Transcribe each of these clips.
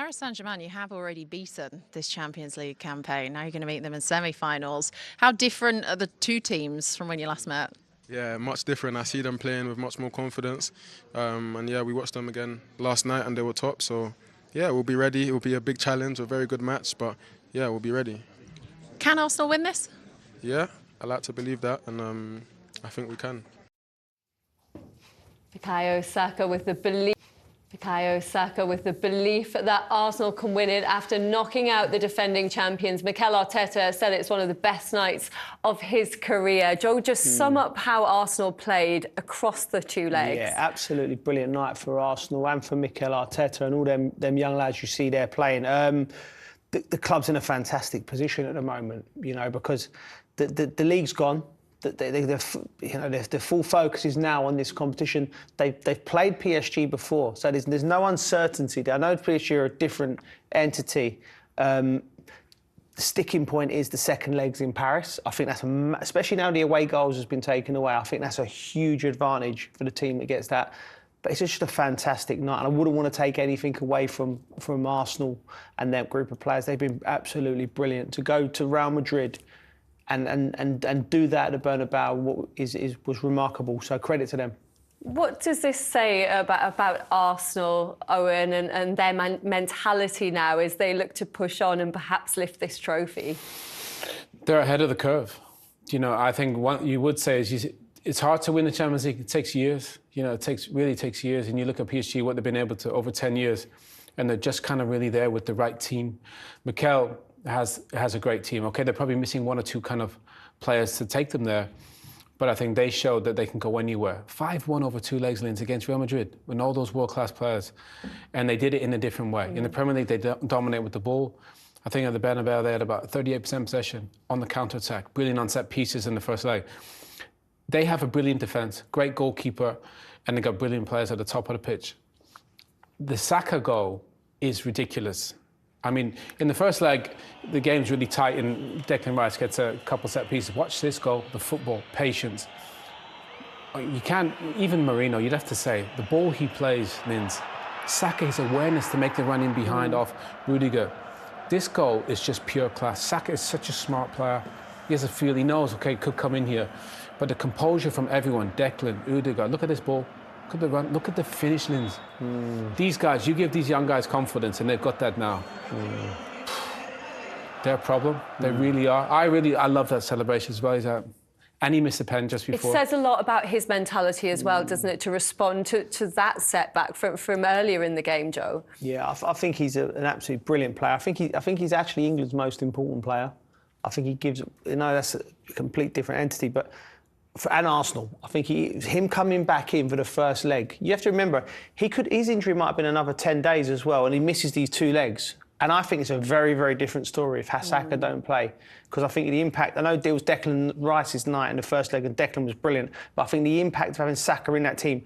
Paris Saint-Germain, you have already beaten this Champions League campaign. Now you're going to meet them in semi-finals. How different are the two teams from when you last met? Yeah, much different. I see them playing with much more confidence. And yeah, we watched them again last night and they were top. So yeah, we'll be ready. It will be a big challenge, a very good match. But yeah, we'll be ready. Can Arsenal win this? Yeah, I like to believe that. And I think we can. Bukayo Saka with the belief that Arsenal can win it after knocking out the defending champions. Mikel Arteta said it's one of the best nights of his career. Joe, just sum up how Arsenal played across the two legs. Yeah, absolutely brilliant night for Arsenal and for Mikel Arteta and all them young lads you see there playing. The club's in a fantastic position at the moment, you know, because the league's gone. The full focus is now on this competition. They've played PSG before, so there's no uncertainty there. I know PSG are a different entity. The sticking point is the second legs in Paris. I think that's, especially now the away goals has been taken away, I think that's a huge advantage for the team that gets that. But it's just a fantastic night, and I wouldn't want to take anything away from Arsenal and their group of players. They've been absolutely brilliant. To go to Real Madrid and do that at the Bernabeu was remarkable. So credit to them. What does this say about Arsenal, Owen, and their mentality now as they look to push on and perhaps lift this trophy? They're ahead of the curve. You know, I think what you would say is it's hard to win the Champions League. It takes years. You know, it really takes years. And you look at PSG, what they've been able to over 10 years, and they're just kind of really there with the right team. Mikel has a great team. Okay, they're probably missing one or two kind of players to take them there, but I think they showed that they can go anywhere. 5-1 over two legs, Linz, against Real Madrid with all those world-class players, and they did it in a different way. In the Premier League, they dominate with the ball. I think at the Bernabeu they had about 38% possession on the counter-attack, brilliant on set pieces in the first leg. They have a brilliant defence, great goalkeeper, and they got brilliant players at the top of the pitch. The Saka goal is ridiculous. I mean, in the first leg, the game's really tight and Declan Rice gets a couple set pieces. Watch this goal, the football, patience. You can't, even Marino, you'd have to say, the ball he plays, Linz, Saka, his awareness to make the run in behind off Rudiger. This goal is just pure class. Saka is such a smart player. He has a feel, he knows, okay, could come in here. But the composure from everyone, Declan, Rudiger, look at this ball. Look at the run, look at the finish, Linz. These guys, you give these young guys confidence and they've got that now. They're a problem, they really are. I love that celebration as well. And he missed a pen just before. It says a lot about his mentality as well, doesn't it, to respond to that setback from earlier in the game, Joe? Yeah, I think he's an absolutely brilliant player. I think he's actually England's most important player. I think he gives, you know, that's a complete different entity, but and Arsenal, I think him coming back in for the first leg. You have to remember, his injury might have been another 10 days as well, and he misses these two legs. And I think it's a very, very different story if Saka don't play, because I think the impact. I know it was Declan Rice's night in the first leg, and Declan was brilliant, but I think the impact of having Saka in that team,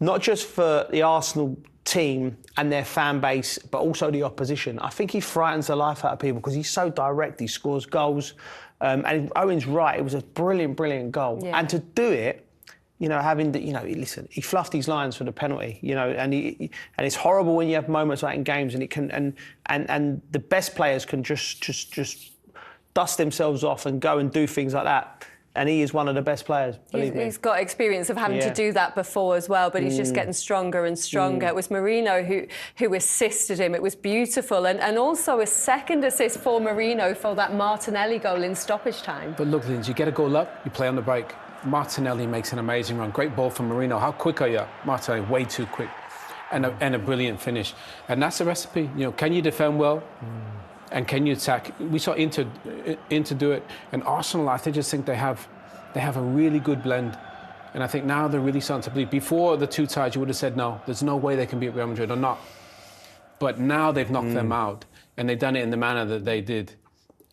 not just for the Arsenal team and their fan base, but also the opposition. I think he frightens the life out of people because he's so direct. He scores goals. And Owen's right, it was a brilliant, brilliant goal. Yeah. And to do it, you know, listen, he fluffed his lines for the penalty, you know, and it's horrible when you have moments like in games and it can, and the best players can just dust themselves off and go and do things like that. And he is one of the best players, believe me. He's got experience of having to do that before as well, but he's just getting stronger and stronger. It was Marino who assisted him. It was beautiful. And also a second assist for Marino for that Martinelli goal in stoppage time. But look, Linz, you get a goal up, you play on the break. Martinelli makes an amazing run. Great ball from Marino. How quick are you? Martinelli, way too quick. And a brilliant finish. And that's the recipe. You know, can you defend well? And can you attack? We saw Inter do it, and Arsenal. I just think they have a really good blend, and I think now they're really starting to believe. Before the two ties, you would have said no, there's no way they can beat Real Madrid or not. But now they've knocked them out, and they've done it in the manner that they did.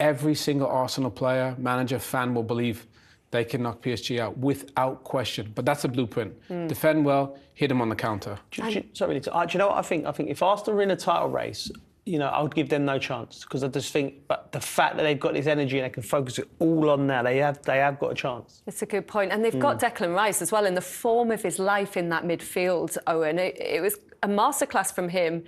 Every single Arsenal player, manager, fan will believe they can knock PSG out without question. But that's a blueprint. Defend well, hit them on the counter. Do you know what I think? I think if Arsenal are in a title race, you know, I would give them no chance because I just think, but the fact that they've got this energy and they can focus it all on that, they have got a chance. It's a good point. And they've got Declan Rice as well in the form of his life in that midfield, Owen. It was a masterclass from him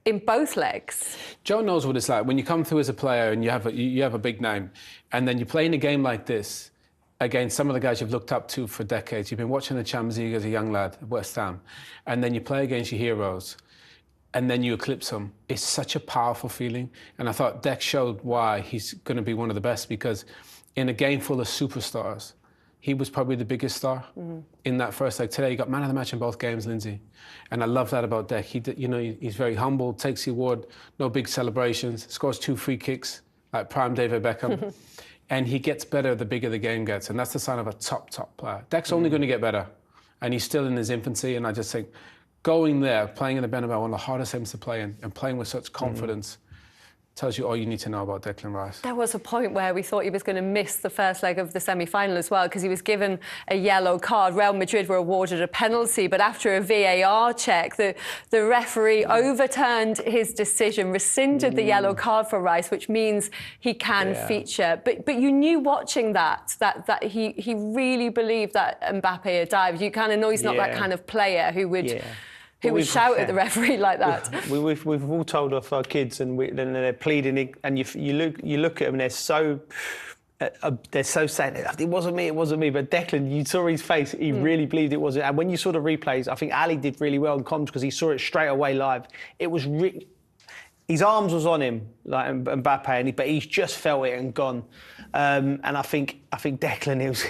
in both legs. Joe knows what it's like when you come through as a player and you have a big name, and then you play in a game like this against some of the guys you've looked up to for decades. You've been watching the Champions League as a young lad at West Ham, and then you play against your heroes, and then you eclipse them. It's such a powerful feeling, and I thought Dec showed why he's going to be one of the best, because in a game full of superstars, he was probably the biggest star in that first leg. Today, he got man of the match in both games, Lindsay. And I love that about Dec. He's very humble, takes the award, no big celebrations, scores 2 free kicks, like prime David Beckham. And he gets better the bigger the game gets. And that's the sign of a top player. Dec's only going to get better. And he's still in his infancy. And I just think going there, playing in the Bernabeu, one of the hardest games to play in, and playing with such confidence, tells you all you need to know about Declan Rice. There was a point where we thought he was going to miss the first leg of the semi-final as well, because he was given a yellow card. Real Madrid were awarded a penalty, but after a VAR check, the referee overturned his decision, rescinded the yellow card for Rice, which means he can feature. But you knew watching that he really believed that Mbappe had dived. You kind of know he's not that kind of player who would... Who would shout at the referee like that? We've all told off our kids, and they're pleading, and you look at them, and they're so sad. It wasn't me. But Declan, you saw his face. He really believed it wasn't. And when you saw the replays, I think Ali did really well in comms because he saw it straight away live. It was his arms was on him, like Mbappe, but he's just felt it and gone. And I think Declan, it was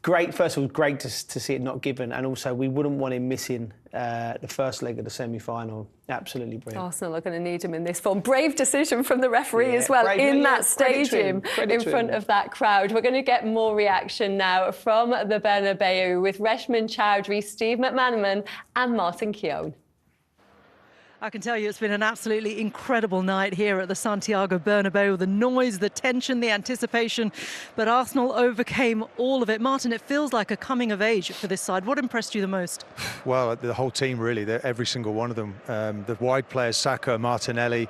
great. First of all, great to see it not given, and also we wouldn't want him missing the first leg of the semi-final. Absolutely brilliant. Arsenal are going to need him in this form. Brave decision from the referee as well, in that stadium, in front of that crowd. We're going to get more reaction now from the Bernabeu with Reshman Chowdhury, Steve McManaman and Martin Keown. I can tell you it's been an absolutely incredible night here at the Santiago Bernabeu. The noise, the tension, the anticipation, but Arsenal overcame all of it. Martin, it feels like a coming of age for this side. What impressed you the most? Well, the whole team really, every single one of them. The wide players, Saka, Martinelli,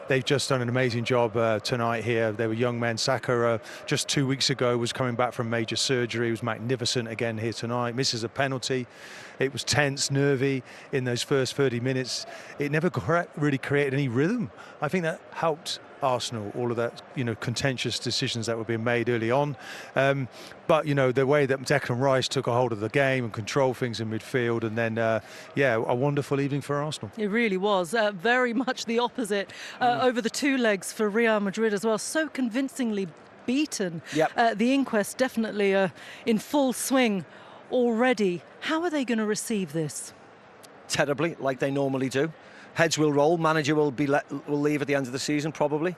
they've just done an amazing job tonight here. They were young men. Saka, just 2 weeks ago, was coming back from major surgery. He was magnificent again here tonight. Misses a penalty. It was tense, nervy in those first 30 minutes. It never really created any rhythm. I think that helped Arsenal, all of that, contentious decisions that were being made early on. But, the way that Declan Rice took a hold of the game and controlled things in midfield, and then, a wonderful evening for Arsenal. It really was. Very much the opposite over the 2 legs for Real Madrid as well. So convincingly beaten. Yep. The inquest definitely in full swing already. How are they going to receive this? Terribly, like they normally do. Heads will roll. Manager will leave at the end of the season, probably.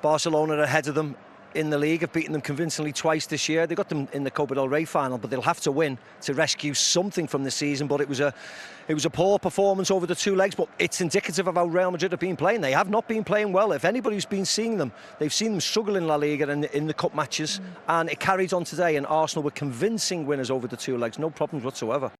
Barcelona are ahead of them in the league, have beaten them convincingly twice this year. They got them in the Copa del Rey final, but they'll have to win to rescue something from the season. But it was a poor performance over the 2 legs, but it's indicative of how Real Madrid have been playing. They have not been playing well. If anybody's been seeing them, they've seen them struggle in La Liga and in the cup matches, and it carried on today, and Arsenal were convincing winners over the 2 legs, no problems whatsoever.